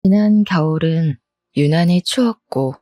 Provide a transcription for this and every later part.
지난 겨울은 유난히 추웠고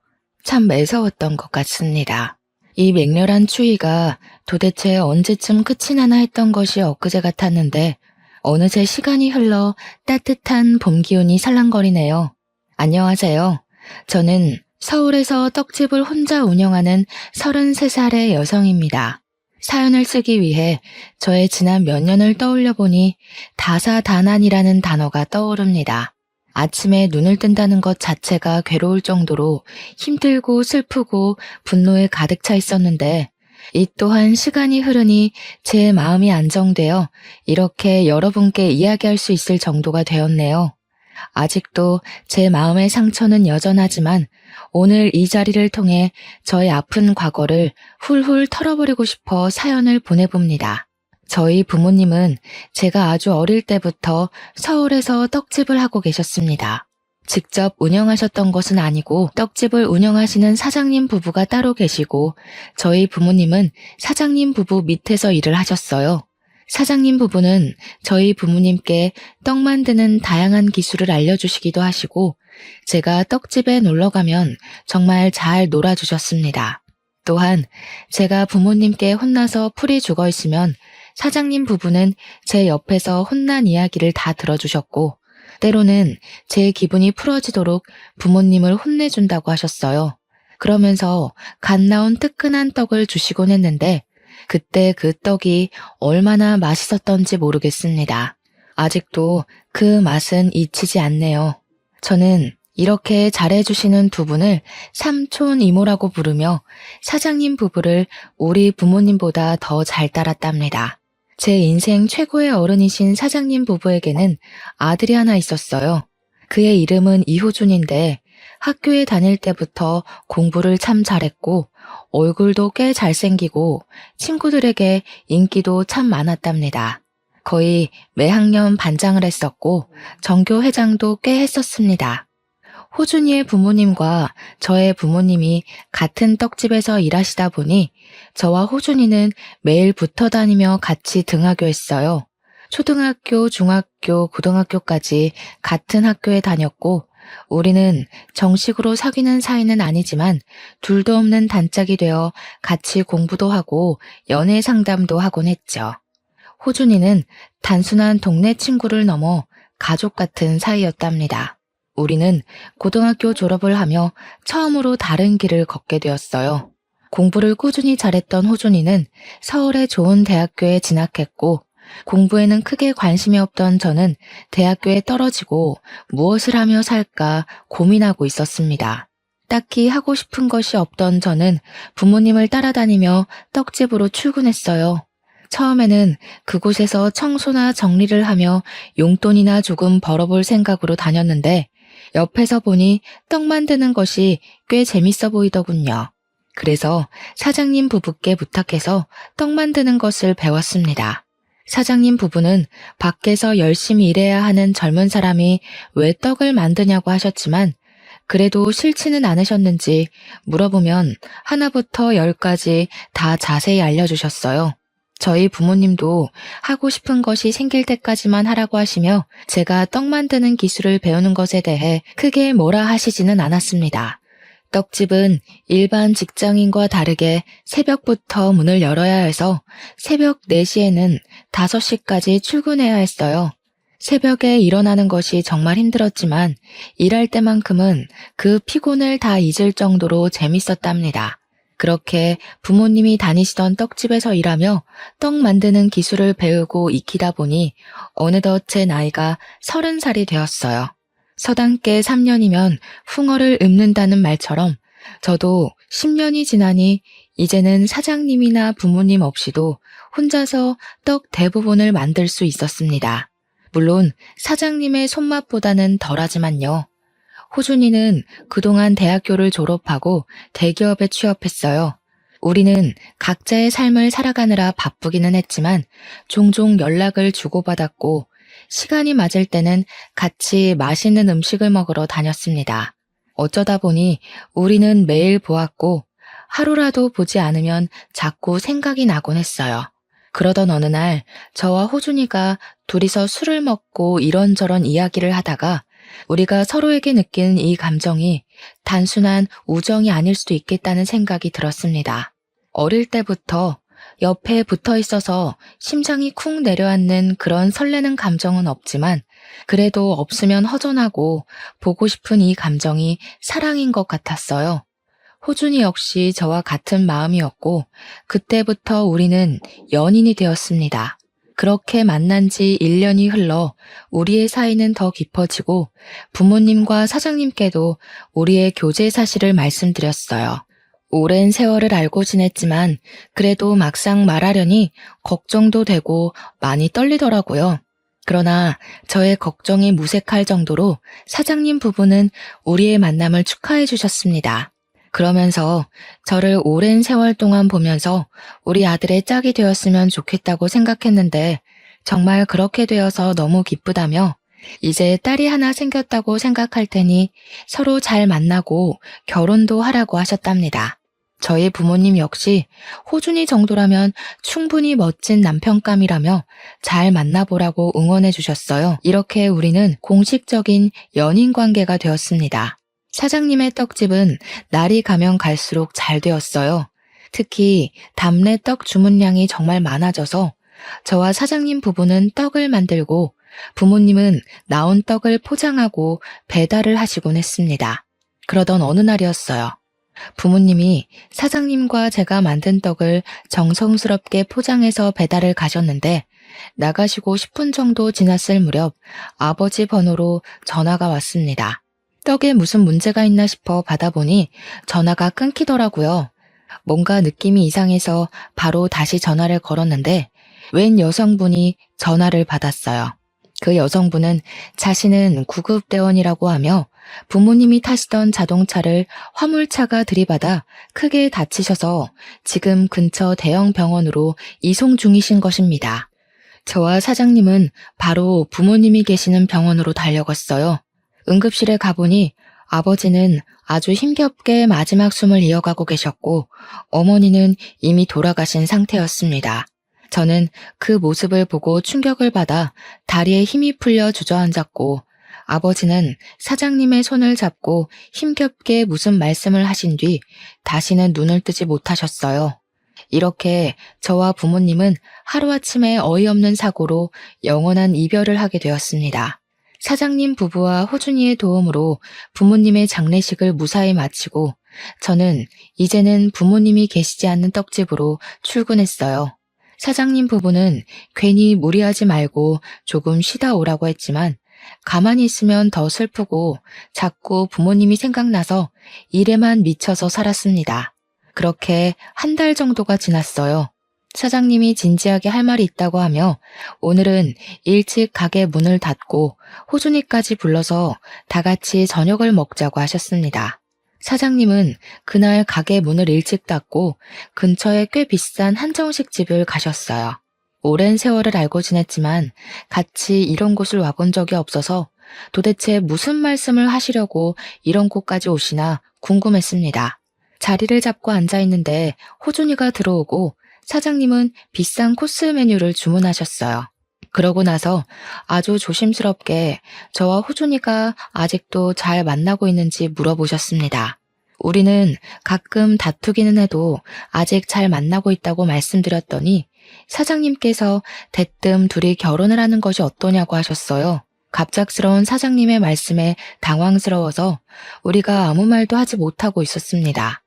참 매서웠던 것 같습니다. 이 맹렬한 추위가 도대체 언제쯤 끝이 나나 했던 것이 엊그제 같았는데 어느새 시간이 흘러 따뜻한 봄 기운이 살랑거리네요. 안녕하세요. 저는 서울에서 떡집을 혼자 운영하는 33살의 여성입니다. 사연을 쓰기 위해 저의 지난 몇 년을 떠올려 보니 다사다난이라는 단어가 떠오릅니다. 아침에 눈을 뜬다는 것 자체가 괴로울 정도로 힘들고 슬프고 분노에 가득 차 있었는데 이 또한 시간이 흐르니 제 마음이 안정되어 이렇게 여러분께 이야기할 수 있을 정도가 되었네요. 아직도 제 마음의 상처는 여전하지만 오늘 이 자리를 통해 저의 아픈 과거를 훌훌 털어버리고 싶어 사연을 보내봅니다. 저희 부모님은 제가 아주 어릴 때부터 서울에서 떡집을 하고 계셨습니다. 직접 운영하셨던 것은 아니고 떡집을 운영하시는 사장님 부부가 따로 계시고 저희 부모님은 사장님 부부 밑에서 일을 하셨어요. 사장님 부부는 저희 부모님께 떡 만드는 다양한 기술을 알려주시기도 하시고 제가 떡집에 놀러가면 정말 잘 놀아주셨습니다. 또한 제가 부모님께 혼나서 풀이 죽어 있으면 사장님 부부는 제 옆에서 혼난 이야기를 다 들어주셨고 때로는 제 기분이 풀어지도록 부모님을 혼내준다고 하셨어요. 그러면서 갓 나온 뜨끈한 떡을 주시곤 했는데 그때 그 떡이 얼마나 맛있었던지 모르겠습니다. 아직도 그 맛은 잊히지 않네요. 저는 이렇게 잘해주시는 두 분을 삼촌 이모라고 부르며 사장님 부부를 우리 부모님보다 더 잘 따랐답니다. 제 인생 최고의 어른이신 사장님 부부에게는 아들이 하나 있었어요. 그의 이름은 이호준인데 학교에 다닐 때부터 공부를 참 잘했고 얼굴도 꽤 잘생기고 친구들에게 인기도 참 많았답니다. 거의 매학년 반장을 했었고 전교 회장도 꽤 했었습니다. 호준이의 부모님과 저의 부모님이 같은 떡집에서 일하시다 보니 저와 호준이는 매일 붙어 다니며 같이 등하교했어요. 초등학교, 중학교, 고등학교까지 같은 학교에 다녔고 우리는 정식으로 사귀는 사이는 아니지만 둘도 없는 단짝이 되어 같이 공부도 하고 연애 상담도 하곤 했죠. 호준이는 단순한 동네 친구를 넘어 가족 같은 사이였답니다. 우리는 고등학교 졸업을 하며 처음으로 다른 길을 걷게 되었어요. 공부를 꾸준히 잘했던 호준이는 서울의 좋은 대학교에 진학했고 공부에는 크게 관심이 없던 저는 대학교에 떨어지고 무엇을 하며 살까 고민하고 있었습니다. 딱히 하고 싶은 것이 없던 저는 부모님을 따라다니며 떡집으로 출근했어요. 처음에는 그곳에서 청소나 정리를 하며 용돈이나 조금 벌어볼 생각으로 다녔는데 옆에서 보니 떡 만드는 것이 꽤 재밌어 보이더군요. 그래서 사장님 부부께 부탁해서 떡 만드는 것을 배웠습니다. 사장님 부부는 밖에서 열심히 일해야 하는 젊은 사람이 왜 떡을 만드냐고 하셨지만 그래도 싫지는 않으셨는지 물어보면 하나부터 열까지 다 자세히 알려주셨어요. 저희 부모님도 하고 싶은 것이 생길 때까지만 하라고 하시며 제가 떡 만드는 기술을 배우는 것에 대해 크게 뭐라 하시지는 않았습니다. 떡집은 일반 직장인과 다르게 새벽부터 문을 열어야 해서 새벽 4시에는 5시까지 출근해야 했어요. 새벽에 일어나는 것이 정말 힘들었지만 일할 때만큼은 그 피곤을 다 잊을 정도로 재밌었답니다. 그렇게 부모님이 다니시던 떡집에서 일하며 떡 만드는 기술을 배우고 익히다 보니 어느덧 제 나이가 30살이 되었어요. 서당께 3년이면 붕어를 읊는다는 말처럼 저도 10년이 지나니 이제는 사장님이나 부모님 없이도 혼자서 떡 대부분을 만들 수 있었습니다. 물론 사장님의 손맛보다는 덜하지만요. 호준이는 그동안 대학교를 졸업하고 대기업에 취업했어요. 우리는 각자의 삶을 살아가느라 바쁘기는 했지만 종종 연락을 주고받았고 시간이 맞을 때는 같이 맛있는 음식을 먹으러 다녔습니다. 어쩌다 보니 우리는 매일 보았고 하루라도 보지 않으면 자꾸 생각이 나곤 했어요. 그러던 어느 날 저와 호준이가 둘이서 술을 먹고 이런저런 이야기를 하다가 우리가 서로에게 느끼는 이 감정이 단순한 우정이 아닐 수도 있겠다는 생각이 들었습니다. 어릴 때부터 옆에 붙어 있어서 심장이 쿵 내려앉는 그런 설레는 감정은 없지만 그래도 없으면 허전하고 보고 싶은 이 감정이 사랑인 것 같았어요. 호준이 역시 저와 같은 마음이었고 그때부터 우리는 연인이 되었습니다. 그렇게 만난 지 1년이 흘러 우리의 사이는 더 깊어지고 부모님과 사장님께도 우리의 교제 사실을 말씀드렸어요. 오랜 세월을 알고 지냈지만 그래도 막상 말하려니 걱정도 되고 많이 떨리더라고요. 그러나 저의 걱정이 무색할 정도로 사장님 부부는 우리의 만남을 축하해 주셨습니다. 그러면서 저를 오랜 세월 동안 보면서 우리 아들의 짝이 되었으면 좋겠다고 생각했는데 정말 그렇게 되어서 너무 기쁘다며 이제 딸이 하나 생겼다고 생각할 테니 서로 잘 만나고 결혼도 하라고 하셨답니다. 저희 부모님 역시 호준이 정도라면 충분히 멋진 남편감이라며 잘 만나보라고 응원해 주셨어요. 이렇게 우리는 공식적인 연인 관계가 되었습니다. 사장님의 떡집은 날이 가면 갈수록 잘 되었어요. 특히 답례 떡 주문량이 정말 많아져서 저와 사장님 부부는 떡을 만들고 부모님은 나온 떡을 포장하고 배달을 하시곤 했습니다. 그러던 어느 날이었어요. 부모님이 사장님과 제가 만든 떡을 정성스럽게 포장해서 배달을 가셨는데 나가시고 10분 정도 지났을 무렵 아버지 번호로 전화가 왔습니다. 떡에 무슨 문제가 있나 싶어 받아보니 전화가 끊기더라고요. 뭔가 느낌이 이상해서 바로 다시 전화를 걸었는데 웬 여성분이 전화를 받았어요. 그 여성분은 자신은 구급대원이라고 하며 부모님이 타시던 자동차를 화물차가 들이받아 크게 다치셔서 지금 근처 대형 병원으로 이송 중이신 것입니다. 저와 사장님은 바로 부모님이 계시는 병원으로 달려갔어요. 응급실에 가보니 아버지는 아주 힘겹게 마지막 숨을 이어가고 계셨고 어머니는 이미 돌아가신 상태였습니다. 저는 그 모습을 보고 충격을 받아 다리에 힘이 풀려 주저앉았고 아버지는 사장님의 손을 잡고 힘겹게 무슨 말씀을 하신 뒤 다시는 눈을 뜨지 못하셨어요. 이렇게 저와 부모님은 하루아침에 어이없는 사고로 영원한 이별을 하게 되었습니다. 사장님 부부와 호준이의 도움으로 부모님의 장례식을 무사히 마치고 저는 이제는 부모님이 계시지 않는 떡집으로 출근했어요. 사장님 부부는 괜히 무리하지 말고 조금 쉬다 오라고 했지만 가만히 있으면 더 슬프고 자꾸 부모님이 생각나서 일에만 미쳐서 살았습니다. 그렇게 한 달 정도가 지났어요. 사장님이 진지하게 할 말이 있다고 하며 오늘은 일찍 가게 문을 닫고 호준이까지 불러서 다 같이 저녁을 먹자고 하셨습니다. 사장님은 그날 가게 문을 일찍 닫고 근처에 꽤 비싼 한정식 집을 가셨어요. 오랜 세월을 알고 지냈지만 같이 이런 곳을 와본 적이 없어서 도대체 무슨 말씀을 하시려고 이런 곳까지 오시나 궁금했습니다. 자리를 잡고 앉아있는데 호준이가 들어오고 사장님은 비싼 코스 메뉴를 주문하셨어요. 그러고 나서 아주 조심스럽게 저와 호준이가 아직도 잘 만나고 있는지 물어보셨습니다. 우리는 가끔 다투기는 해도 아직 잘 만나고 있다고 말씀드렸더니 사장님께서 대뜸 둘이 결혼을 하는 것이 어떠냐고 하셨어요. 갑작스러운 사장님의 말씀에 당황스러워서 우리가 아무 말도 하지 못하고 있었습니다.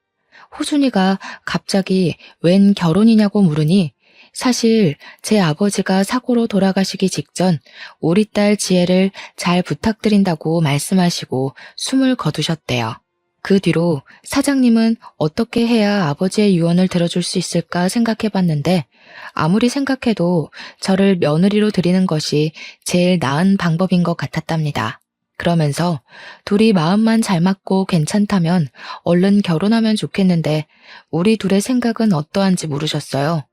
호준이가 갑자기 웬 결혼이냐고 물으니 사실 제 아버지가 사고로 돌아가시기 직전 우리 딸 지혜를 잘 부탁드린다고 말씀하시고 숨을 거두셨대요. 그 뒤로 사장님은 어떻게 해야 아버지의 유언을 들어줄 수 있을까 생각해봤는데 아무리 생각해도 저를 며느리로 드리는 것이 제일 나은 방법인 것 같았답니다. 그러면서 둘이 마음만 잘 맞고 괜찮다면 얼른 결혼하면 좋겠는데 우리 둘의 생각은 어떠한지 물으셨어요.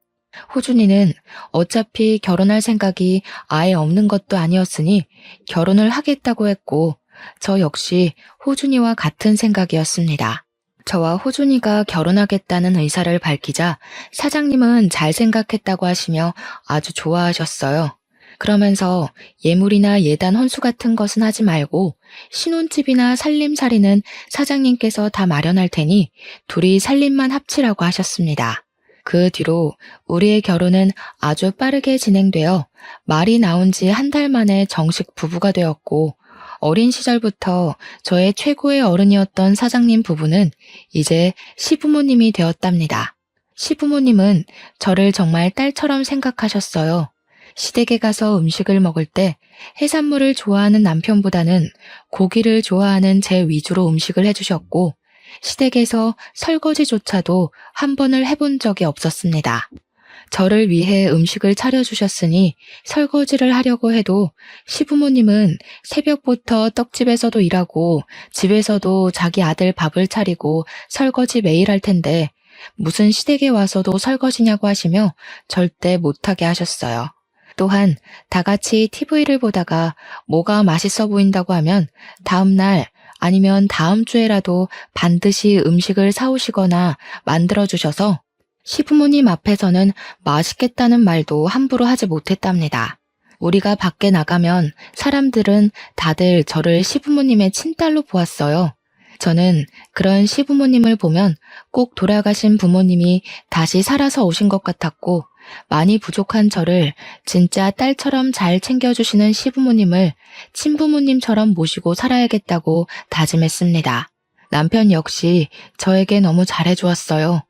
호준이는 어차피 결혼할 생각이 아예 없는 것도 아니었으니 결혼을 하겠다고 했고 저 역시 호준이와 같은 생각이었습니다. 저와 호준이가 결혼하겠다는 의사를 밝히자 사장님은 잘 생각했다고 하시며 아주 좋아하셨어요. 그러면서 예물이나 예단 헌수 같은 것은 하지 말고 신혼집이나 살림살이는 사장님께서 다 마련할 테니 둘이 살림만 합치라고 하셨습니다. 그 뒤로 우리의 결혼은 아주 빠르게 진행되어 말이 나온 지 한 달 만에 정식 부부가 되었고, 어린 시절부터 저의 최고의 어른이었던 사장님 부부는 이제 시부모님이 되었답니다. 시부모님은 저를 정말 딸처럼 생각하셨어요. 시댁에 가서 음식을 먹을 때 해산물을 좋아하는 남편보다는 고기를 좋아하는 제 위주로 음식을 해주셨고, 시댁에서 설거지조차도 한 번을 해본 적이 없었습니다. 저를 위해 음식을 차려주셨으니 설거지를 하려고 해도 시부모님은 새벽부터 떡집에서도 일하고 집에서도 자기 아들 밥을 차리고 설거지 매일 할 텐데 무슨 시댁에 와서도 설거지냐고 하시며 절대 못하게 하셨어요. 또한 다 같이 TV를 보다가 뭐가 맛있어 보인다고 하면 다음날 아니면 다음 주에라도 반드시 음식을 사오시거나 만들어주셔서 시부모님 앞에서는 맛있겠다는 말도 함부로 하지 못했답니다. 우리가 밖에 나가면 사람들은 다들 저를 시부모님의 친딸로 보았어요. 저는 그런 시부모님을 보면 꼭 돌아가신 부모님이 다시 살아서 오신 것 같았고, 많이 부족한 저를 진짜 딸처럼 잘 챙겨주시는 시부모님을 친부모님처럼 모시고 살아야겠다고 다짐했습니다. 남편 역시 저에게 너무 잘해주었어요.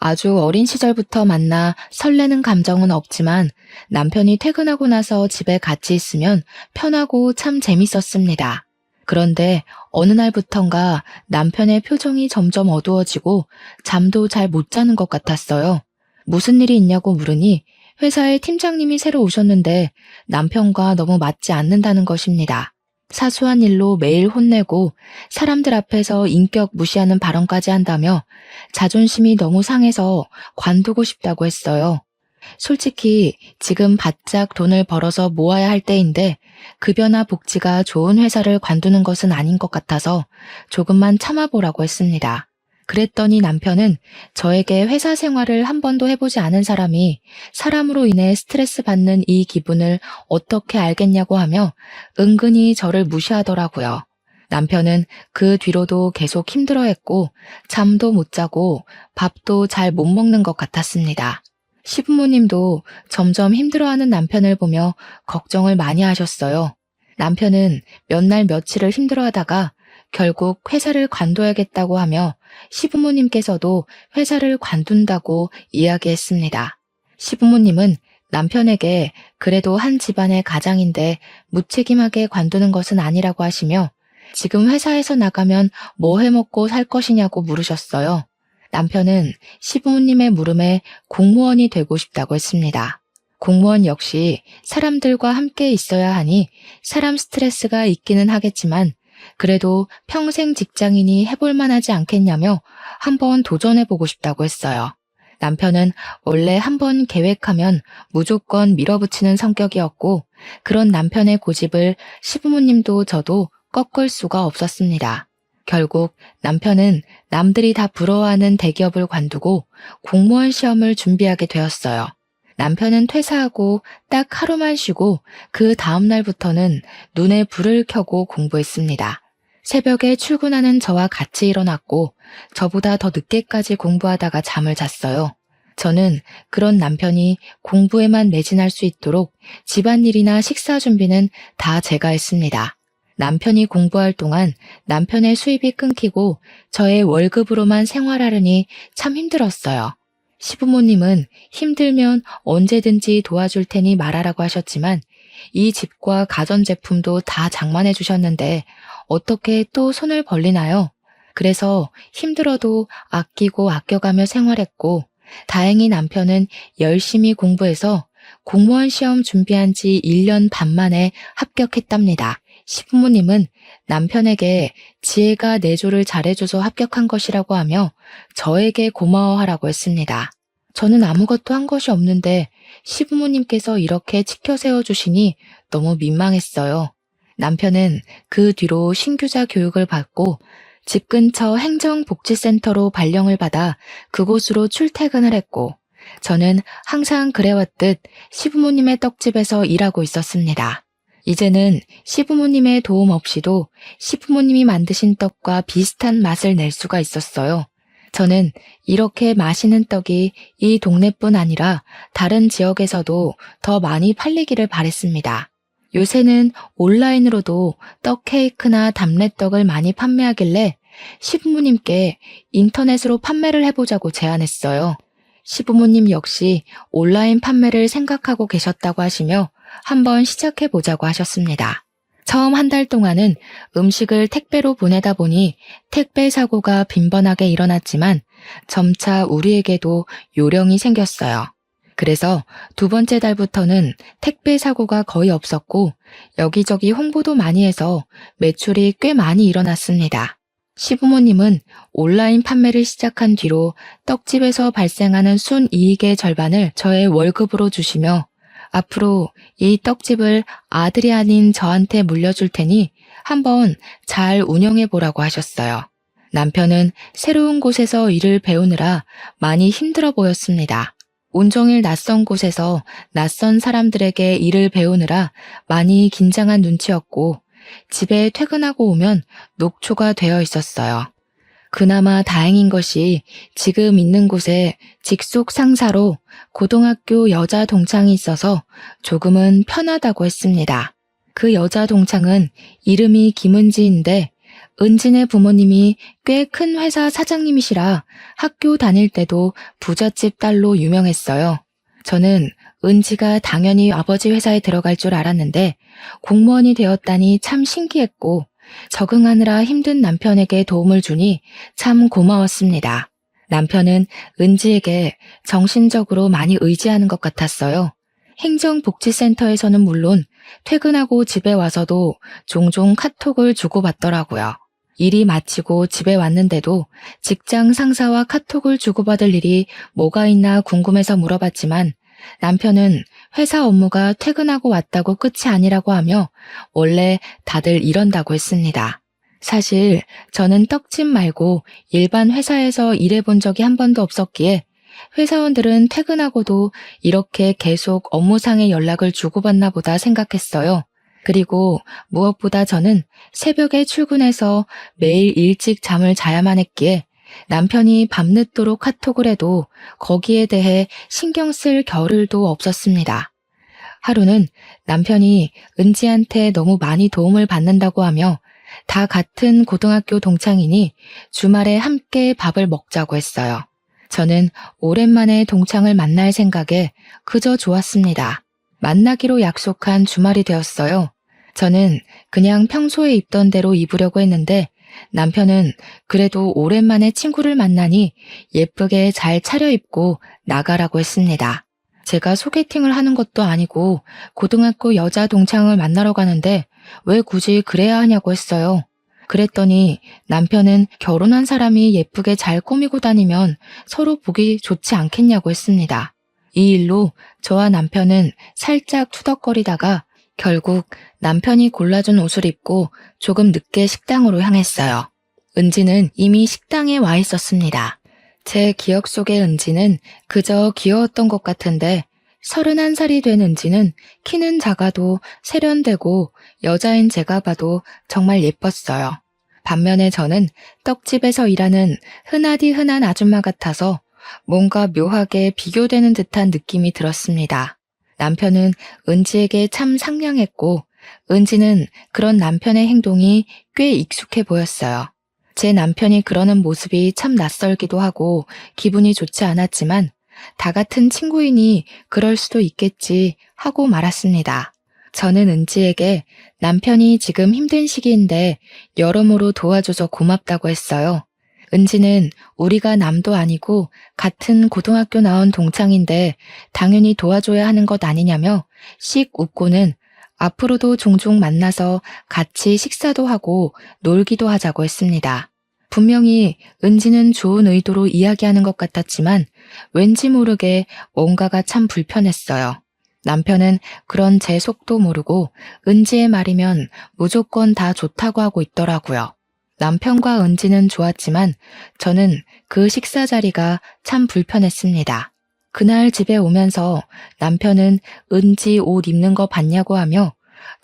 아주 어린 시절부터 만나 설레는 감정은 없지만 남편이 퇴근하고 나서 집에 같이 있으면 편하고 참 재밌었습니다. 그런데 어느 날부턴가 남편의 표정이 점점 어두워지고 잠도 잘 못 자는 것 같았어요. 무슨 일이 있냐고 물으니 회사에 팀장님이 새로 오셨는데 남편과 너무 맞지 않는다는 것입니다. 사소한 일로 매일 혼내고 사람들 앞에서 인격 무시하는 발언까지 한다며 자존심이 너무 상해서 관두고 싶다고 했어요. 솔직히 지금 바짝 돈을 벌어서 모아야 할 때인데 급여나 복지가 좋은 회사를 관두는 것은 아닌 것 같아서 조금만 참아보라고 했습니다. 그랬더니 남편은 저에게 회사 생활을 한 번도 해보지 않은 사람이 사람으로 인해 스트레스 받는 이 기분을 어떻게 알겠냐고 하며 은근히 저를 무시하더라고요. 남편은 그 뒤로도 계속 힘들어했고 잠도 못 자고 밥도 잘 못 먹는 것 같았습니다. 시부모님도 점점 힘들어하는 남편을 보며 걱정을 많이 하셨어요. 남편은 몇 날 며칠을 힘들어하다가 결국 회사를 관둬야겠다고 하며 시부모님께서도 회사를 관둔다고 이야기했습니다. 시부모님은 남편에게 그래도 한 집안의 가장인데 무책임하게 관두는 것은 아니라고 하시며 지금 회사에서 나가면 뭐 해먹고 살 것이냐고 물으셨어요. 남편은 시부모님의 물음에 공무원이 되고 싶다고 했습니다. 공무원 역시 사람들과 함께 있어야 하니 사람 스트레스가 있기는 하겠지만 그래도 평생 직장인이 해볼 만하지 않겠냐며 한번 도전해보고 싶다고 했어요. 남편은 원래 한번 계획하면 무조건 밀어붙이는 성격이었고 그런 남편의 고집을 시부모님도 저도 꺾을 수가 없었습니다. 결국 남편은 남들이 다 부러워하는 대기업을 관두고 공무원 시험을 준비하게 되었어요. 남편은 퇴사하고 딱 하루만 쉬고 그 다음 날부터는 눈에 불을 켜고 공부했습니다. 새벽에 출근하는 저와 같이 일어났고 저보다 더 늦게까지 공부하다가 잠을 잤어요. 저는 그런 남편이 공부에만 매진할 수 있도록 집안일이나 식사 준비는 다 제가 했습니다. 남편이 공부할 동안 남편의 수입이 끊기고 저의 월급으로만 생활하려니 참 힘들었어요. 시부모님은 힘들면 언제든지 도와줄 테니 말하라고 하셨지만 이 집과 가전제품도 다 장만해 주셨는데 어떻게 또 손을 벌리나요? 그래서 힘들어도 아끼고 아껴가며 생활했고 다행히 남편은 열심히 공부해서 공무원 시험 준비한 지 1년 반 만에 합격했답니다. 시부모님은 남편에게 지혜가 내조를 잘해줘서 합격한 것이라고 하며 저에게 고마워하라고 했습니다. 저는 아무것도 한 것이 없는데 시부모님께서 이렇게 치켜 세워주시니 너무 민망했어요. 남편은 그 뒤로 신규자 교육을 받고 집 근처 행정복지센터로 발령을 받아 그곳으로 출퇴근을 했고 저는 항상 그래왔듯 시부모님의 떡집에서 일하고 있었습니다. 이제는 시부모님의 도움 없이도 시부모님이 만드신 떡과 비슷한 맛을 낼 수가 있었어요. 저는 이렇게 맛있는 떡이 이 동네뿐 아니라 다른 지역에서도 더 많이 팔리기를 바랬습니다. 요새는 온라인으로도 떡 케이크나 답례떡을 많이 판매하길래 시부모님께 인터넷으로 판매를 해보자고 제안했어요. 시부모님 역시 온라인 판매를 생각하고 계셨다고 하시며 한번 시작해보자고 하셨습니다. 처음 한 달 동안은 음식을 택배로 보내다 보니 택배 사고가 빈번하게 일어났지만 점차 우리에게도 요령이 생겼어요. 그래서 두 번째 달부터는 택배 사고가 거의 없었고 여기저기 홍보도 많이 해서 매출이 꽤 많이 일어났습니다. 시부모님은 온라인 판매를 시작한 뒤로 떡집에서 발생하는 순이익의 절반을 저의 월급으로 주시며 앞으로 이 떡집을 아들이 아닌 저한테 물려줄 테니 한번 잘 운영해 보라고 하셨어요. 남편은 새로운 곳에서 일을 배우느라 많이 힘들어 보였습니다. 온종일 낯선 곳에서 낯선 사람들에게 일을 배우느라 많이 긴장한 눈치였고 집에 퇴근하고 오면 녹초가 되어 있었어요. 그나마 다행인 것이 지금 있는 곳에 직속 상사로 고등학교 여자 동창이 있어서 조금은 편하다고 했습니다. 그 여자 동창은 이름이 김은지인데 은진의 부모님이 꽤 큰 회사 사장님이시라 학교 다닐 때도 부잣집 딸로 유명했어요. 저는 은지가 당연히 아버지 회사에 들어갈 줄 알았는데 공무원이 되었다니 참 신기했고 적응하느라 힘든 남편에게 도움을 주니 참 고마웠습니다. 남편은 은지에게 정신적으로 많이 의지하는 것 같았어요. 행정복지센터에서는 물론 퇴근하고 집에 와서도 종종 카톡을 주고받더라고요. 일이 마치고 집에 왔는데도 직장 상사와 카톡을 주고받을 일이 뭐가 있나 궁금해서 물어봤지만 남편은 회사 업무가 퇴근하고 왔다고 끝이 아니라고 하며 원래 다들 이런다고 했습니다. 사실 저는 떡집 말고 일반 회사에서 일해본 적이 한 번도 없었기에 회사원들은 퇴근하고도 이렇게 계속 업무상의 연락을 주고받나 보다 생각했어요. 그리고 무엇보다 저는 새벽에 출근해서 매일 일찍 잠을 자야만 했기에 남편이 밤늦도록 카톡을 해도 거기에 대해 신경 쓸 겨를도 없었습니다. 하루는 남편이 은지한테 너무 많이 도움을 받는다고 하며 다 같은 고등학교 동창이니 주말에 함께 밥을 먹자고 했어요. 저는 오랜만에 동창을 만날 생각에 그저 좋았습니다. 만나기로 약속한 주말이 되었어요. 저는 그냥 평소에 입던 대로 입으려고 했는데 남편은 그래도 오랜만에 친구를 만나니 예쁘게 잘 차려입고 나가라고 했습니다. 제가 소개팅을 하는 것도 아니고 고등학교 여자 동창을 만나러 가는데 왜 굳이 그래야 하냐고 했어요. 그랬더니 남편은 결혼한 사람이 예쁘게 잘 꾸미고 다니면 서로 보기 좋지 않겠냐고 했습니다. 이 일로 저와 남편은 살짝 투덕거리다가 결국 남편이 골라준 옷을 입고 조금 늦게 식당으로 향했어요. 은지는 이미 식당에 와 있었습니다. 제 기억 속의 은지는 그저 귀여웠던 것 같은데 31살이 된 은지는 키는 작아도 세련되고 여자인 제가 봐도 정말 예뻤어요. 반면에 저는 떡집에서 일하는 흔하디 흔한 아줌마 같아서 뭔가 묘하게 비교되는 듯한 느낌이 들었습니다. 남편은 은지에게 참 상냥했고 은지는 그런 남편의 행동이 꽤 익숙해 보였어요. 제 남편이 그러는 모습이 참 낯설기도 하고 기분이 좋지 않았지만 다 같은 친구이니 그럴 수도 있겠지 하고 말았습니다. 저는 은지에게 남편이 지금 힘든 시기인데 여러모로 도와줘서 고맙다고 했어요. 은지는 우리가 남도 아니고 같은 고등학교 나온 동창인데 당연히 도와줘야 하는 것 아니냐며 씩 웃고는 앞으로도 종종 만나서 같이 식사도 하고 놀기도 하자고 했습니다. 분명히 은지는 좋은 의도로 이야기하는 것 같았지만 왠지 모르게 뭔가가 참 불편했어요. 남편은 그런 제 속도 모르고 은지의 말이면 무조건 다 좋다고 하고 있더라고요. 남편과 은지는 좋았지만 저는 그 식사 자리가 참 불편했습니다. 그날 집에 오면서 남편은 은지 옷 입는 거 봤냐고 하며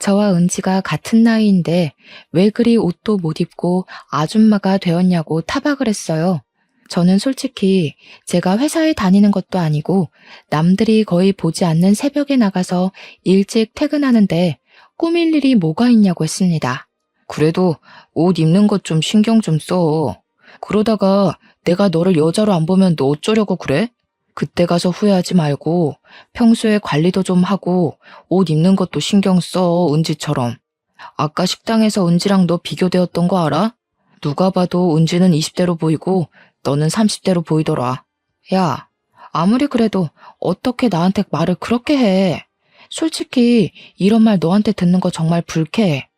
저와 은지가 같은 나이인데 왜 그리 옷도 못 입고 아줌마가 되었냐고 타박을 했어요. 저는 솔직히 제가 회사에 다니는 것도 아니고 남들이 거의 보지 않는 새벽에 나가서 일찍 퇴근하는데 꾸밀 일이 뭐가 있냐고 했습니다. 그래도 옷 입는 것 좀 신경 좀 써. 그러다가 내가 너를 여자로 안 보면 너 어쩌려고 그래? 그때 가서 후회하지 말고 평소에 관리도 좀 하고 옷 입는 것도 신경 써, 은지처럼. 아까 식당에서 은지랑 너 비교되었던 거 알아? 누가 봐도 은지는 20대로 보이고 너는 30대로 보이더라. 야, 아무리 그래도 어떻게 나한테 말을 그렇게 해? 솔직히 이런 말 너한테 듣는 거 정말 불쾌해.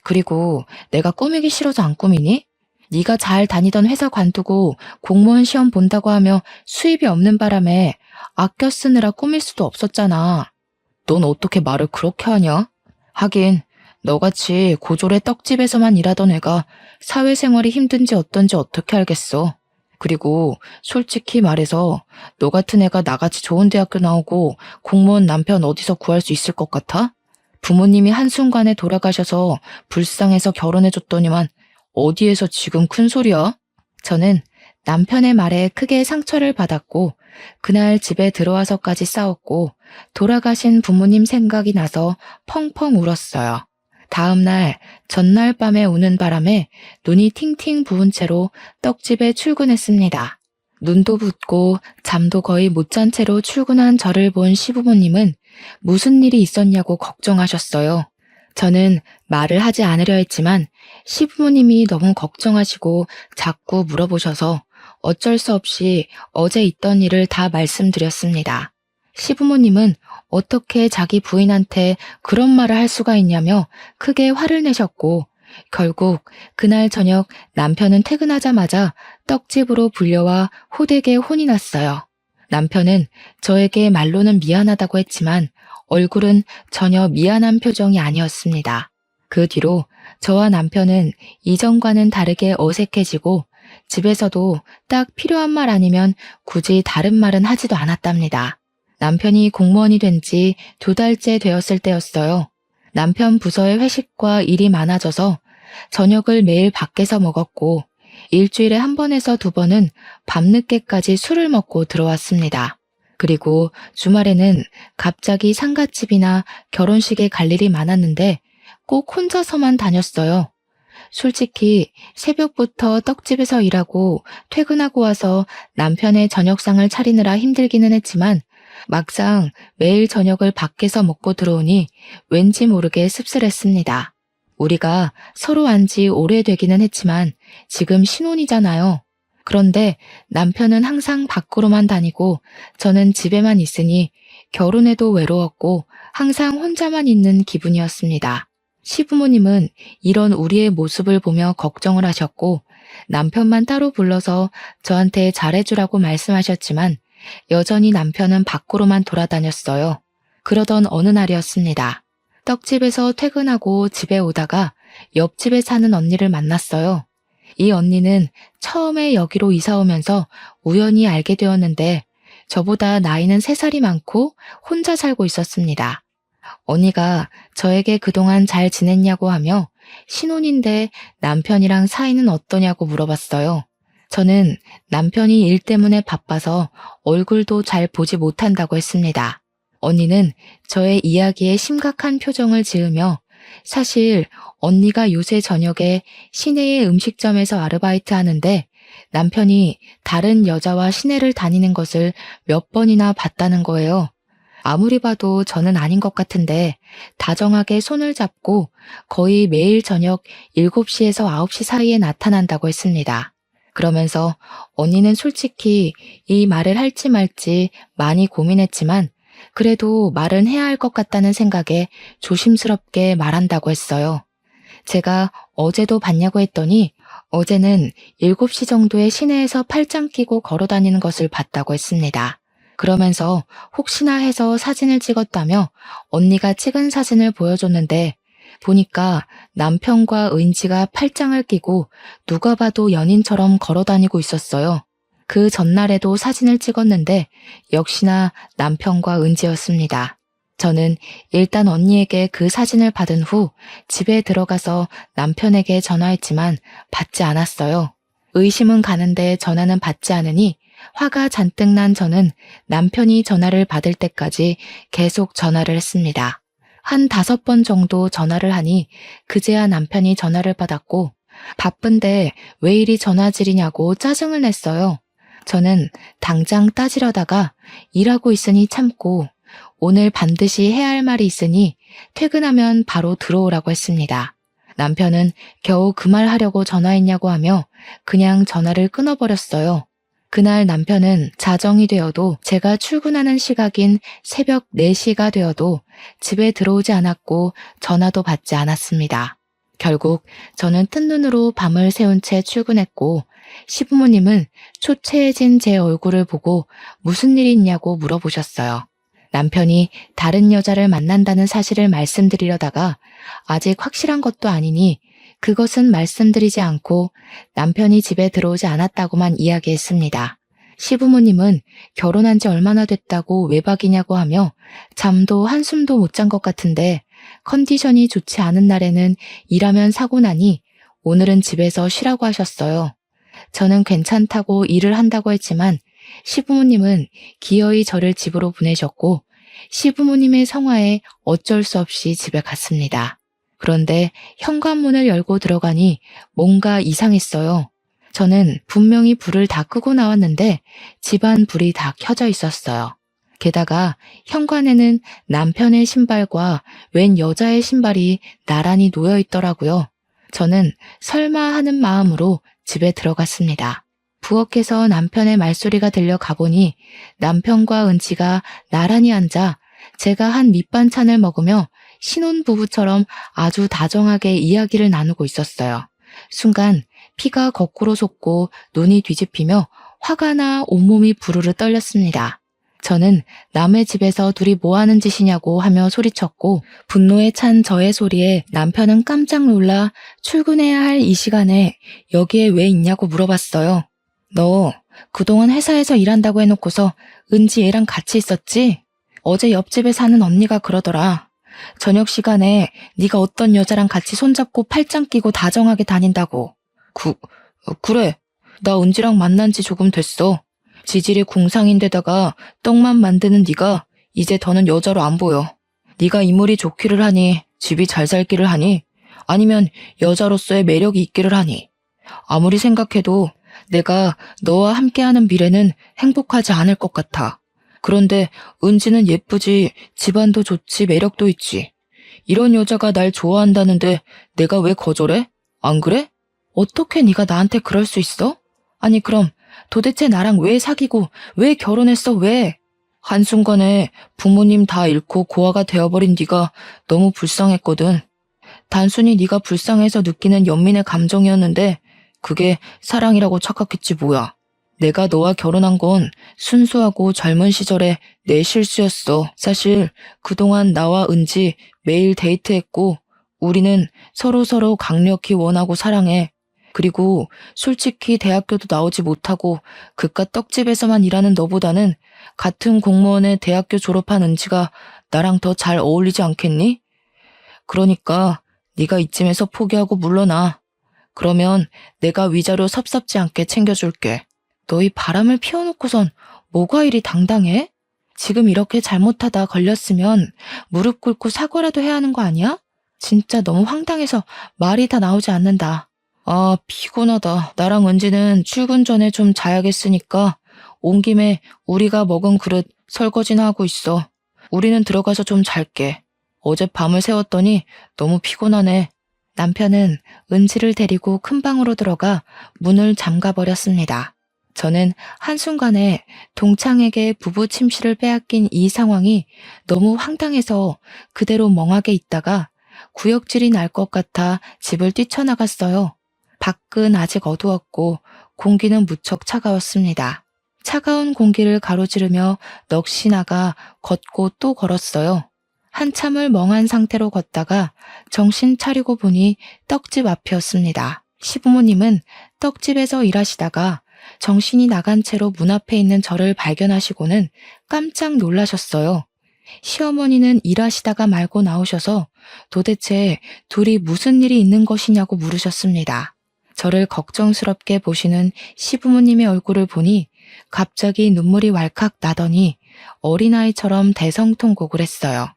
그리고 내가 꾸미기 싫어서 안 꾸미니? 네가 잘 다니던 회사 관두고 공무원 시험 본다고 하며 수입이 없는 바람에 아껴 쓰느라 꾸밀 수도 없었잖아. 넌 어떻게 말을 그렇게 하냐? 하긴 너같이 고졸의 떡집에서만 일하던 애가 사회생활이 힘든지 어떤지 어떻게 알겠어. 그리고 솔직히 말해서 너 같은 애가 나같이 좋은 대학교 나오고 공무원 남편 어디서 구할 수 있을 것 같아? 부모님이 한순간에 돌아가셔서 불쌍해서 결혼해줬더니만 어디에서 지금 큰 소리야? 저는 남편의 말에 크게 상처를 받았고 그날 집에 들어와서까지 싸웠고 돌아가신 부모님 생각이 나서 펑펑 울었어요. 다음 날 전날 밤에 우는 바람에 눈이 팅팅 부은 채로 떡집에 출근했습니다. 눈도 붓고 잠도 거의 못 잔 채로 출근한 저를 본 시부모님은 무슨 일이 있었냐고 걱정하셨어요. 저는 말을 하지 않으려 했지만 시부모님이 너무 걱정하시고 자꾸 물어보셔서 어쩔 수 없이 어제 있던 일을 다 말씀드렸습니다. 시부모님은 어떻게 자기 부인한테 그런 말을 할 수가 있냐며 크게 화를 내셨고 결국 그날 저녁 남편은 퇴근하자마자 떡집으로 불려와 호되게 혼이 났어요. 남편은 저에게 말로는 미안하다고 했지만 얼굴은 전혀 미안한 표정이 아니었습니다. 그 뒤로 저와 남편은 이전과는 다르게 어색해지고 집에서도 딱 필요한 말 아니면 굳이 다른 말은 하지도 않았답니다. 남편이 공무원이 된 지 2달째 되었을 때였어요. 남편 부서의 회식과 일이 많아져서 저녁을 매일 밖에서 먹었고 일주일에 1번에서 2번은 밤늦게까지 술을 먹고 들어왔습니다. 그리고 주말에는 갑자기 상갓집이나 결혼식에 갈 일이 많았는데 꼭 혼자서만 다녔어요. 솔직히 새벽부터 떡집에서 일하고 퇴근하고 와서 남편의 저녁상을 차리느라 힘들기는 했지만 막상 매일 저녁을 밖에서 먹고 들어오니 왠지 모르게 씁쓸했습니다. 우리가 서로 안 지 오래되기는 했지만 지금 신혼이잖아요. 그런데 남편은 항상 밖으로만 다니고 저는 집에만 있으니 결혼해도 외로웠고 항상 혼자만 있는 기분이었습니다. 시부모님은 이런 우리의 모습을 보며 걱정을 하셨고 남편만 따로 불러서 저한테 잘해주라고 말씀하셨지만 여전히 남편은 밖으로만 돌아다녔어요. 그러던 어느 날이었습니다. 떡집에서 퇴근하고 집에 오다가 옆집에 사는 언니를 만났어요. 이 언니는 처음에 여기로 이사 오면서 우연히 알게 되었는데 저보다 나이는 3살이 많고 혼자 살고 있었습니다. 언니가 저에게 그동안 잘 지냈냐고 하며 신혼인데 남편이랑 사이는 어떠냐고 물어봤어요. 저는 남편이 일 때문에 바빠서 얼굴도 잘 보지 못한다고 했습니다. 언니는 저의 이야기에 심각한 표정을 지으며 사실 언니가 요새 저녁에 시내의 음식점에서 아르바이트 하는데 남편이 다른 여자와 시내를 다니는 것을 몇 번이나 봤다는 거예요. 아무리 봐도 저는 아닌 것 같은데 다정하게 손을 잡고 거의 매일 저녁 7시에서 9시 사이에 나타난다고 했습니다. 그러면서 언니는 솔직히 이 말을 할지 말지 많이 고민했지만 그래도 말은 해야 할 것 같다는 생각에 조심스럽게 말한다고 했어요. 제가 어제도 봤냐고 했더니 어제는 7시 정도에 시내에서 팔짱 끼고 걸어 다니는 것을 봤다고 했습니다. 그러면서 혹시나 해서 사진을 찍었다며 언니가 찍은 사진을 보여줬는데 보니까 남편과 은지가 팔짱을 끼고 누가 봐도 연인처럼 걸어 다니고 있었어요. 그 전날에도 사진을 찍었는데 역시나 남편과 은지였습니다. 저는 일단 언니에게 그 사진을 받은 후 집에 들어가서 남편에게 전화했지만 받지 않았어요. 의심은 가는데 전화는 받지 않으니 화가 잔뜩 난 저는 남편이 전화를 받을 때까지 계속 전화를 했습니다. 한 5번 정도 전화를 하니 그제야 남편이 전화를 받았고 바쁜데 왜 이리 전화질이냐고 짜증을 냈어요. 저는 당장 따지려다가 일하고 있으니 참고 오늘 반드시 해야 할 말이 있으니 퇴근하면 바로 들어오라고 했습니다. 남편은 겨우 그 말 하려고 전화했냐고 하며 그냥 전화를 끊어버렸어요. 그날 남편은 자정이 되어도 제가 출근하는 시각인 새벽 4시가 되어도 집에 들어오지 않았고 전화도 받지 않았습니다. 결국 저는 뜬 눈으로 밤을 새운 채 출근했고 시부모님은 초췌해진 제 얼굴을 보고 무슨 일이 있냐고 물어보셨어요. 남편이 다른 여자를 만난다는 사실을 말씀드리려다가 아직 확실한 것도 아니니 그것은 말씀드리지 않고 남편이 집에 들어오지 않았다고만 이야기했습니다. 시부모님은 결혼한 지 얼마나 됐다고 외박이냐고 하며 잠도 한숨도 못 잔 것 같은데 컨디션이 좋지 않은 날에는 일하면 사고 나니 오늘은 집에서 쉬라고 하셨어요. 저는 괜찮다고 일을 한다고 했지만 시부모님은 기어이 저를 집으로 보내셨고 시부모님의 성화에 어쩔 수 없이 집에 갔습니다. 그런데 현관문을 열고 들어가니 뭔가 이상했어요. 저는 분명히 불을 다 끄고 나왔는데 집안 불이 다 켜져 있었어요. 게다가 현관에는 남편의 신발과 웬 여자의 신발이 나란히 놓여 있더라고요. 저는 설마 하는 마음으로 집에 들어갔습니다. 부엌에서 남편의 말소리가 들려 가보니 남편과 은지가 나란히 앉아 제가 한 밑반찬을 먹으며 신혼부부처럼 아주 다정하게 이야기를 나누고 있었어요. 순간 피가 거꾸로 솟고 눈이 뒤집히며 화가 나 온몸이 부르르 떨렸습니다. 저는 남의 집에서 둘이 뭐 하는 짓이냐고 하며 소리쳤고 분노에 찬 저의 소리에 남편은 깜짝 놀라 출근해야 할 이 시간에 여기에 왜 있냐고 물어봤어요. 너 그동안 회사에서 일한다고 해놓고서 은지 얘랑 같이 있었지? 어제 옆집에 사는 언니가 그러더라. 저녁 시간에 네가 어떤 여자랑 같이 손잡고 팔짱 끼고 다정하게 다닌다고. 그래. 나 은지랑 만난 지 조금 됐어. 지질이 궁상인데다가 떡만 만드는 네가 이제 더는 여자로 안 보여. 네가 인물이 좋기를 하니, 집이 잘 살기를 하니, 아니면 여자로서의 매력이 있기를 하니. 아무리 생각해도 내가 너와 함께하는 미래는 행복하지 않을 것 같아. 그런데 은지는 예쁘지, 집안도 좋지, 매력도 있지. 이런 여자가 날 좋아한다는데 내가 왜 거절해? 안 그래? 어떻게 네가 나한테 그럴 수 있어? 아니 그럼 도대체 나랑 왜 사귀고 왜 결혼했어 왜? 한순간에 부모님 다 잃고 고아가 되어버린 네가 너무 불쌍했거든. 단순히 네가 불쌍해서 느끼는 연민의 감정이었는데 그게 사랑이라고 착각했지 뭐야. 내가 너와 결혼한 건 순수하고 젊은 시절에 내 실수였어. 사실 그동안 나와 은지 매일 데이트했고 우리는 서로서로 강력히 원하고 사랑해. 그리고 솔직히 대학교도 나오지 못하고 그깟 떡집에서만 일하는 너보다는 같은 공무원의 대학교 졸업한 은지가 나랑 더 잘 어울리지 않겠니? 그러니까 네가 이쯤에서 포기하고 물러나. 그러면 내가 위자료 섭섭지 않게 챙겨줄게. 너희 바람을 피워놓고선 뭐가 이리 당당해? 지금 이렇게 잘못하다 걸렸으면 무릎 꿇고 사과라도 해야 하는 거 아니야? 진짜 너무 황당해서 말이 다 나오지 않는다. 아, 피곤하다. 나랑 은지는 출근 전에 좀 자야겠으니까 온 김에 우리가 먹은 그릇 설거지나 하고 있어. 우리는 들어가서 좀 잘게. 어제 밤을 새웠더니 너무 피곤하네. 남편은 은지를 데리고 큰 방으로 들어가 문을 잠가버렸습니다. 저는 한순간에 동창에게 부부 침실을 빼앗긴 이 상황이 너무 황당해서 그대로 멍하게 있다가 구역질이 날 것 같아 집을 뛰쳐나갔어요. 밖은 아직 어두웠고 공기는 무척 차가웠습니다. 차가운 공기를 가로지르며 넋이 나가 걷고 또 걸었어요. 한참을 멍한 상태로 걷다가 정신 차리고 보니 떡집 앞이었습니다. 시부모님은 떡집에서 일하시다가 정신이 나간 채로 문 앞에 있는 저를 발견하시고는 깜짝 놀라셨어요. 시어머니는 일하시다가 말고 나오셔서 도대체 둘이 무슨 일이 있는 것이냐고 물으셨습니다. 저를 걱정스럽게 보시는 시부모님의 얼굴을 보니 갑자기 눈물이 왈칵 나더니 어린아이처럼 대성통곡을 했어요.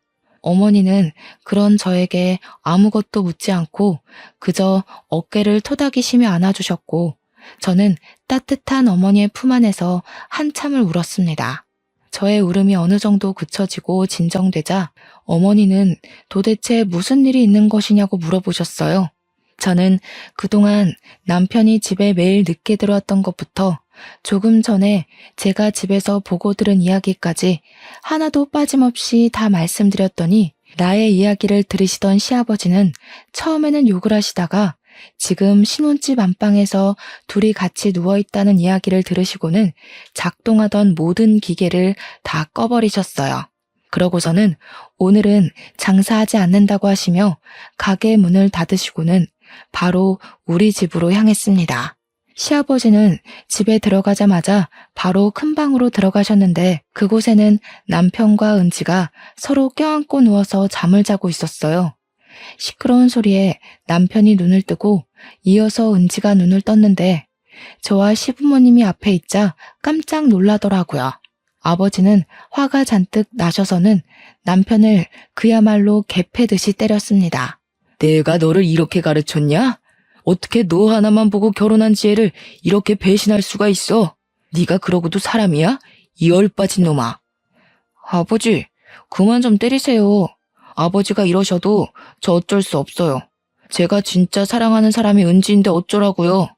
어머니는 그런 저에게 아무것도 묻지 않고 그저 어깨를 토닥이시며 안아주셨고 저는 따뜻한 어머니의 품 안에서 한참을 울었습니다. 저의 울음이 어느 정도 그쳐지고 진정되자 어머니는 도대체 무슨 일이 있는 것이냐고 물어보셨어요. 저는 그동안 남편이 집에 매일 늦게 들어왔던 것부터 조금 전에 제가 집에서 보고 들은 이야기까지 하나도 빠짐없이 다 말씀드렸더니 나의 이야기를 들으시던 시아버지는 처음에는 욕을 하시다가 지금 신혼집 안방에서 둘이 같이 누워있다는 이야기를 들으시고는 작동하던 모든 기계를 다 꺼버리셨어요. 그러고서는 오늘은 장사하지 않는다고 하시며 가게 문을 닫으시고는 바로 우리 집으로 향했습니다. 시아버지는 집에 들어가자마자 바로 큰 방으로 들어가셨는데 그곳에는 남편과 은지가 서로 껴안고 누워서 잠을 자고 있었어요. 시끄러운 소리에 남편이 눈을 뜨고 이어서 은지가 눈을 떴는데 저와 시부모님이 앞에 있자 깜짝 놀라더라고요. 아버지는 화가 잔뜩 나셔서는 남편을 그야말로 개패듯이 때렸습니다. 내가 너를 이렇게 가르쳤냐? 어떻게 너 하나만 보고 결혼한 지혜를 이렇게 배신할 수가 있어? 네가 그러고도 사람이야? 이 얼빠진 놈아. 아버지, 그만 좀 때리세요. 아버지가 이러셔도 저 어쩔 수 없어요. 제가 진짜 사랑하는 사람이 은지인데 어쩌라고요.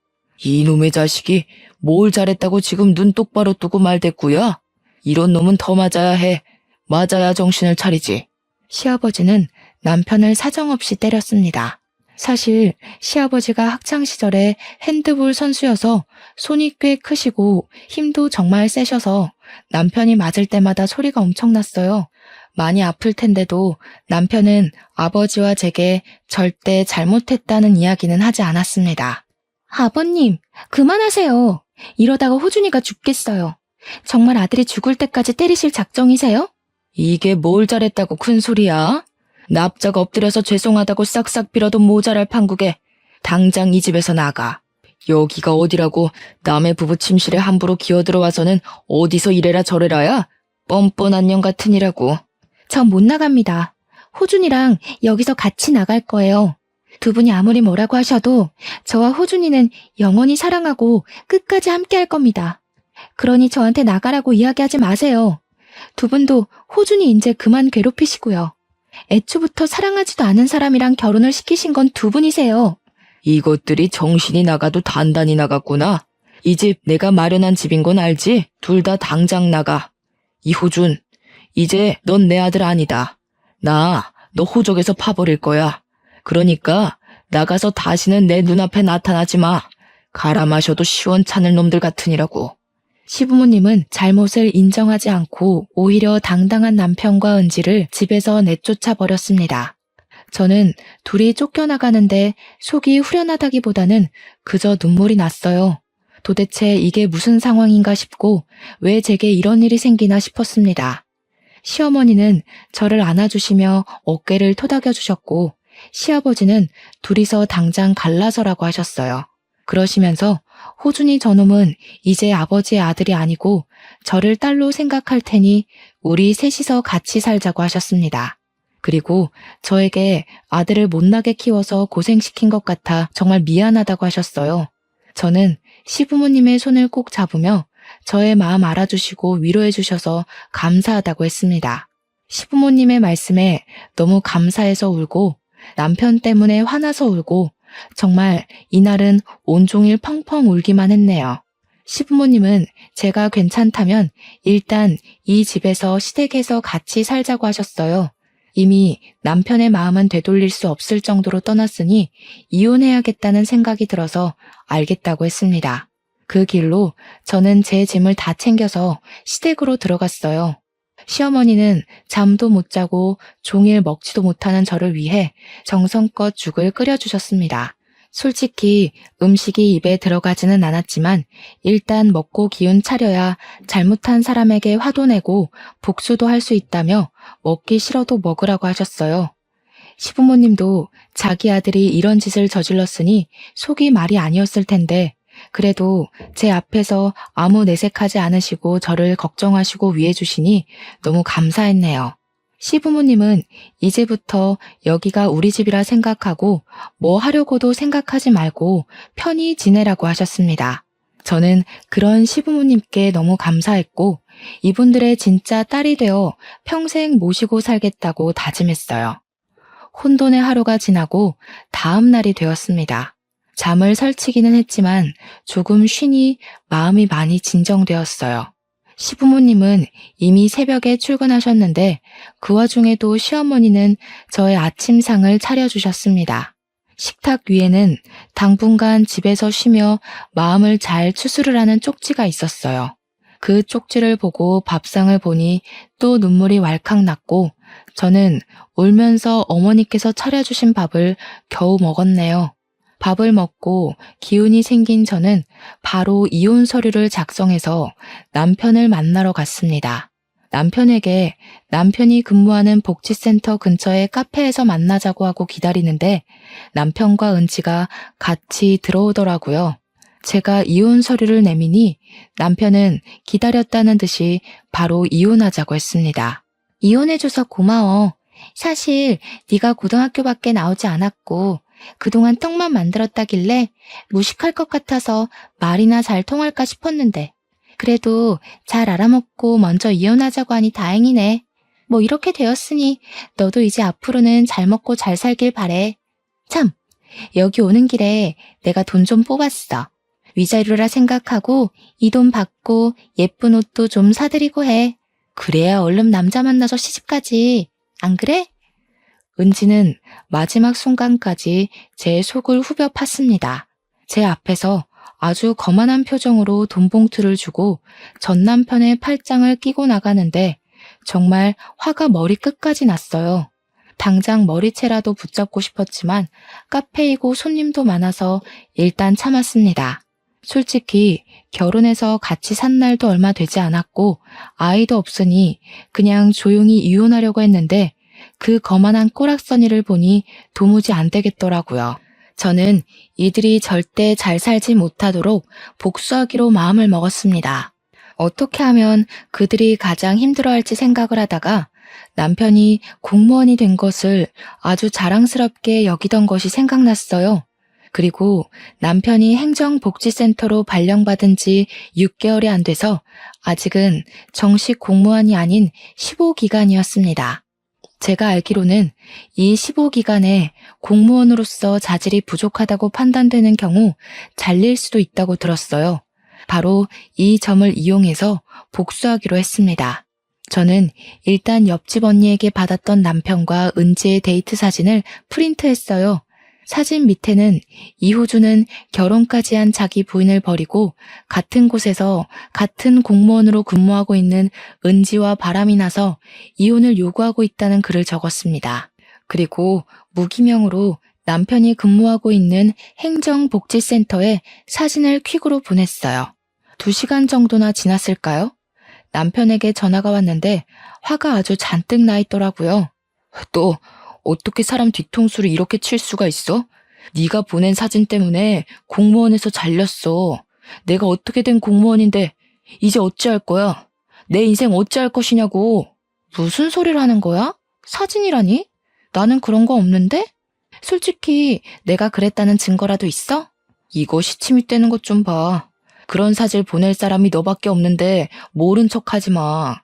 이놈의 자식이 뭘 잘했다고 지금 눈 똑바로 뜨고 말댔구야? 이런 놈은 더 맞아야 해. 맞아야 정신을 차리지. 시아버지는 남편을 사정없이 때렸습니다. 사실 시아버지가 학창시절에 핸드볼 선수여서 손이 꽤 크시고 힘도 정말 세셔서 남편이 맞을 때마다 소리가 엄청났어요. 많이 아플 텐데도 남편은 아버지와 제게 절대 잘못했다는 이야기는 하지 않았습니다. 아버님, 그만하세요. 이러다가 호준이가 죽겠어요. 정말 아들이 죽을 때까지 때리실 작정이세요? 이게 뭘 잘했다고 큰 소리야? 납작 엎드려서 죄송하다고 싹싹 빌어도 모자랄 판국에 당장 이 집에서 나가. 여기가 어디라고 남의 부부 침실에 함부로 기어들어와서는 어디서 이래라 저래라야? 뻔뻔한 년 같으니라고. 전 못 나갑니다. 호준이랑 여기서 같이 나갈 거예요. 두 분이 아무리 뭐라고 하셔도 저와 호준이는 영원히 사랑하고 끝까지 함께 할 겁니다. 그러니 저한테 나가라고 이야기하지 마세요. 두 분도 호준이 이제 그만 괴롭히시고요. 애초부터 사랑하지도 않은 사람이랑 결혼을 시키신 건 두 분이세요. 이것들이 정신이 나가도 단단히 나갔구나. 이 집 내가 마련한 집인 건 알지? 둘 다 당장 나가. 이호준, 이제 넌 내 아들 아니다. 나 너 호적에서 파버릴 거야. 그러니까 나가서 다시는 내 눈앞에 나타나지 마. 갈아 마셔도 시원찮을 놈들 같으니라고. 시부모님은 잘못을 인정하지 않고 오히려 당당한 남편과 은지를 집에서 내쫓아 버렸습니다. 저는 둘이 쫓겨나가는데 속이 후련하다기보다는 그저 눈물이 났어요. 도대체 이게 무슨 상황인가 싶고 왜 제게 이런 일이 생기나 싶었습니다. 시어머니는 저를 안아주시며 어깨를 토닥여 주셨고 시아버지는 둘이서 당장 갈라서라고 하셨어요. 그러시면서 호준이 저놈은 이제 아버지의 아들이 아니고 저를 딸로 생각할 테니 우리 셋이서 같이 살자고 하셨습니다. 그리고 저에게 아들을 못나게 키워서 고생시킨 것 같아 정말 미안하다고 하셨어요. 저는 시부모님의 손을 꼭 잡으며 저의 마음 알아주시고 위로해 주셔서 감사하다고 했습니다. 시부모님의 말씀에 너무 감사해서 울고 남편 때문에 화나서 울고 정말 이날은 온종일 펑펑 울기만 했네요. 시부모님은 제가 괜찮다면 일단 이 집에서 시댁에서 같이 살자고 하셨어요. 이미 남편의 마음은 되돌릴 수 없을 정도로 떠났으니 이혼해야겠다는 생각이 들어서 알겠다고 했습니다. 그 길로 저는 제 짐을 다 챙겨서 시댁으로 들어갔어요. 시어머니는 잠도 못 자고 종일 먹지도 못하는 저를 위해 정성껏 죽을 끓여주셨습니다. 솔직히 음식이 입에 들어가지는 않았지만 일단 먹고 기운 차려야 잘못한 사람에게 화도 내고 복수도 할 수 있다며 먹기 싫어도 먹으라고 하셨어요. 시부모님도 자기 아들이 이런 짓을 저질렀으니 속이 말이 아니었을 텐데 그래도 제 앞에서 아무 내색하지 않으시고 저를 걱정하시고 위해 주시니 너무 감사했네요. 시부모님은 이제부터 여기가 우리 집이라 생각하고 뭐 하려고도 생각하지 말고 편히 지내라고 하셨습니다. 저는 그런 시부모님께 너무 감사했고 이분들의 진짜 딸이 되어 평생 모시고 살겠다고 다짐했어요. 혼돈의 하루가 지나고 다음 날이 되었습니다. 잠을 설치기는 했지만 조금 쉬니 마음이 많이 진정되었어요. 시부모님은 이미 새벽에 출근하셨는데 그 와중에도 시어머니는 저의 아침상을 차려주셨습니다. 식탁 위에는 당분간 집에서 쉬며 마음을 잘 추스르라는 쪽지가 있었어요. 그 쪽지를 보고 밥상을 보니 또 눈물이 왈칵 났고 저는 울면서 어머니께서 차려주신 밥을 겨우 먹었네요. 밥을 먹고 기운이 생긴 저는 바로 이혼 서류를 작성해서 남편을 만나러 갔습니다. 남편에게 남편이 근무하는 복지센터 근처의 카페에서 만나자고 하고 기다리는데 남편과 은지가 같이 들어오더라고요. 제가 이혼 서류를 내미니 남편은 기다렸다는 듯이 바로 이혼하자고 했습니다. 이혼해줘서 고마워. 사실 네가 고등학교밖에 나오지 않았고 그동안 떡만 만들었다길래 무식할 것 같아서 말이나 잘 통할까 싶었는데 그래도 잘 알아먹고 먼저 이혼하자고 하니 다행이네. 뭐 이렇게 되었으니 너도 이제 앞으로는 잘 먹고 잘 살길 바래. 참, 여기 오는 길에 내가 돈 좀 뽑았어. 위자료라 생각하고 이 돈 받고 예쁜 옷도 좀 사드리고 해. 그래야 얼른 남자 만나서 시집가지. 안 그래? 은지는 마지막 순간까지 제 속을 후벼 팠습니다. 제 앞에서 아주 거만한 표정으로 돈 봉투를 주고 전 남편의 팔짱을 끼고 나가는데 정말 화가 머리끝까지 났어요. 당장 머리채라도 붙잡고 싶었지만 카페이고 손님도 많아서 일단 참았습니다. 솔직히 결혼해서 같이 산 날도 얼마 되지 않았고 아이도 없으니 그냥 조용히 이혼하려고 했는데 그 거만한 꼬락서니를 보니 도무지 안 되겠더라고요. 저는 이들이 절대 잘 살지 못하도록 복수하기로 마음을 먹었습니다. 어떻게 하면 그들이 가장 힘들어할지 생각을 하다가 남편이 공무원이 된 것을 아주 자랑스럽게 여기던 것이 생각났어요. 그리고 남편이 행정복지센터로 발령받은 지 6개월이 안 돼서 아직은 정식 공무원이 아닌 15기간이었습니다. 제가 알기로는 이 15기간에 공무원으로서 자질이 부족하다고 판단되는 경우 잘릴 수도 있다고 들었어요. 바로 이 점을 이용해서 복수하기로 했습니다. 저는 일단 옆집 언니에게 받았던 남편과 은지의 데이트 사진을 프린트했어요. 사진 밑에는 이호주는 결혼까지 한 자기 부인을 버리고 같은 곳에서 같은 공무원으로 근무하고 있는 은지와 바람이 나서 이혼을 요구하고 있다는 글을 적었습니다. 그리고 무기명으로 남편이 근무하고 있는 행정복지센터에 사진을 퀵으로 보냈어요. 2시간 정도나 지났을까요? 남편에게 전화가 왔는데 화가 아주 잔뜩 나 있더라고요. 또 어떻게 사람 뒤통수를 이렇게 칠 수가 있어? 네가 보낸 사진 때문에 공무원에서 잘렸어. 내가 어떻게 된 공무원인데 이제 어찌할 거야? 내 인생 어찌할 것이냐고. 무슨 소리를 하는 거야? 사진이라니? 나는 그런 거 없는데? 솔직히 내가 그랬다는 증거라도 있어? 이거 시치미 떼는 것 좀 봐. 그런 사진 보낼 사람이 너밖에 없는데 모른 척 하지 마.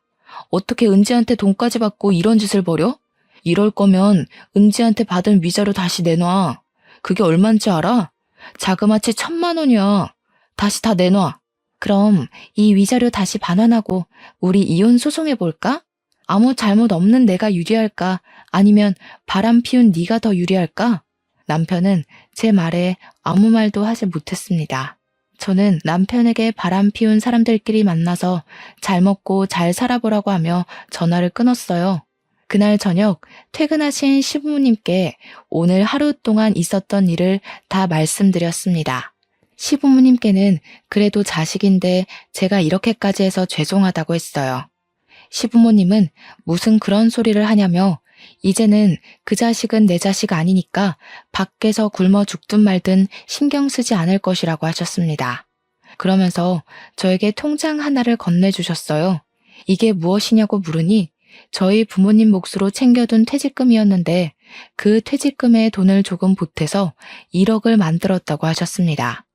어떻게 은지한테 돈까지 받고 이런 짓을 벌여? 이럴 거면 은지한테 받은 위자료 다시 내놔. 그게 얼만지 알아? 자그마치 1,000만 원이야. 다시 다 내놔. 그럼 이 위자료 다시 반환하고 우리 이혼 소송해볼까? 아무 잘못 없는 내가 유리할까? 아니면 바람 피운 네가 더 유리할까? 남편은 제 말에 아무 말도 하지 못했습니다. 저는 남편에게 바람 피운 사람들끼리 만나서 잘 먹고 잘 살아보라고 하며 전화를 끊었어요. 그날 저녁 퇴근하신 시부모님께 오늘 하루 동안 있었던 일을 다 말씀드렸습니다. 시부모님께는 그래도 자식인데 제가 이렇게까지 해서 죄송하다고 했어요. 시부모님은 무슨 그런 소리를 하냐며 이제는 그 자식은 내 자식 아니니까 밖에서 굶어 죽든 말든 신경 쓰지 않을 것이라고 하셨습니다. 그러면서 저에게 통장 하나를 건네주셨어요. 이게 무엇이냐고 물으니 저희 부모님 몫으로 챙겨둔 퇴직금이었는데 그 퇴직금에 돈을 조금 보태서 1억을 만들었다고 하셨습니다.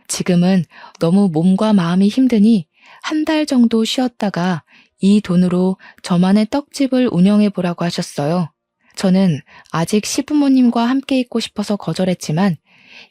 지금은 너무 몸과 마음이 힘드니 한 달 정도 쉬었다가 이 돈으로 저만의 떡집을 운영해 보라고 하셨어요. 저는 아직 시부모님과 함께 있고 싶어서 거절했지만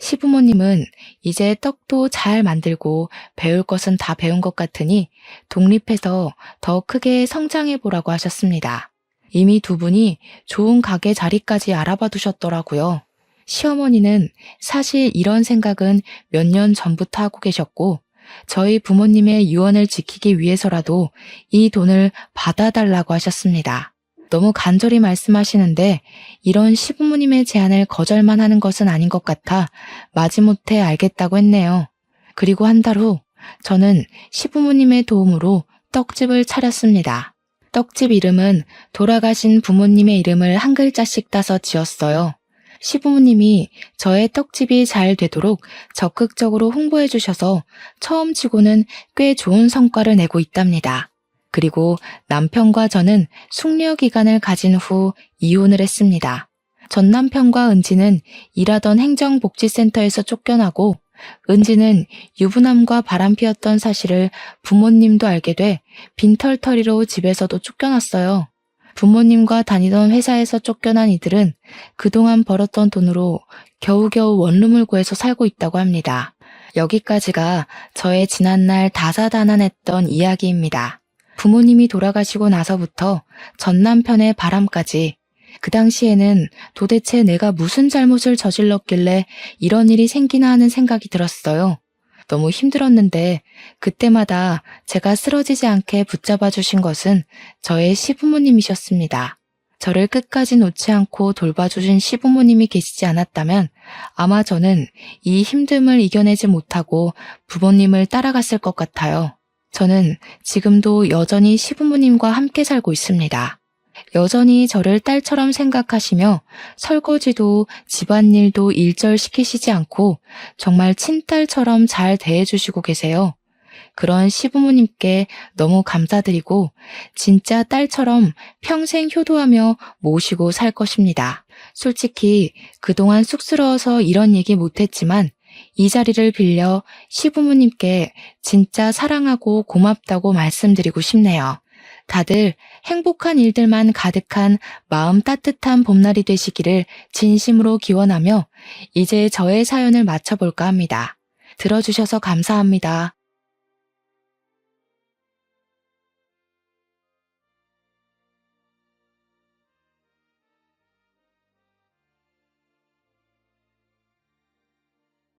시부모님은 이제 떡도 잘 만들고 배울 것은 다 배운 것 같으니 독립해서 더 크게 성장해 보라고 하셨습니다. 이미 두 분이 좋은 가게 자리까지 알아봐 두셨더라고요. 시어머니는 사실 이런 생각은 몇 년 전부터 하고 계셨고 저희 부모님의 유언을 지키기 위해서라도 이 돈을 받아달라고 하셨습니다. 너무 간절히 말씀하시는데 이런 시부모님의 제안을 거절만 하는 것은 아닌 것 같아 마지못해 알겠다고 했네요. 그리고 한 달 후 저는 시부모님의 도움으로 떡집을 차렸습니다. 떡집 이름은 돌아가신 부모님의 이름을 한 글자씩 따서 지었어요. 시부모님이 저의 떡집이 잘 되도록 적극적으로 홍보해 주셔서 처음 치고는 꽤 좋은 성과를 내고 있답니다. 그리고 남편과 저는 숙려 기간을 가진 후 이혼을 했습니다. 전 남편과 은지는 일하던 행정복지센터에서 쫓겨나고 은지는 유부남과 바람피웠던 사실을 부모님도 알게 돼 빈털터리로 집에서도 쫓겨났어요. 부모님과 다니던 회사에서 쫓겨난 이들은 그동안 벌었던 돈으로 겨우겨우 원룸을 구해서 살고 있다고 합니다. 여기까지가 저의 지난날 다사다난했던 이야기입니다. 부모님이 돌아가시고 나서부터 전 남편의 바람까지 그 당시에는 도대체 내가 무슨 잘못을 저질렀길래 이런 일이 생기나 하는 생각이 들었어요. 너무 힘들었는데 그때마다 제가 쓰러지지 않게 붙잡아 주신 것은 저의 시부모님이셨습니다. 저를 끝까지 놓지 않고 돌봐주신 시부모님이 계시지 않았다면 아마 저는 이 힘듦을 이겨내지 못하고 부모님을 따라갔을 것 같아요. 저는 지금도 여전히 시부모님과 함께 살고 있습니다. 여전히 저를 딸처럼 생각하시며 설거지도 집안일도 일절시키시지 않고 정말 친딸처럼 잘 대해주시고 계세요. 그런 시부모님께 너무 감사드리고 진짜 딸처럼 평생 효도하며 모시고 살 것입니다. 솔직히 그동안 쑥스러워서 이런 얘기 못했지만 이 자리를 빌려 시부모님께 진짜 사랑하고 고맙다고 말씀드리고 싶네요. 다들 행복한 일들만 가득한 마음 따뜻한 봄날이 되시기를 진심으로 기원하며 이제 저의 사연을 마쳐볼까 합니다. 들어주셔서 감사합니다.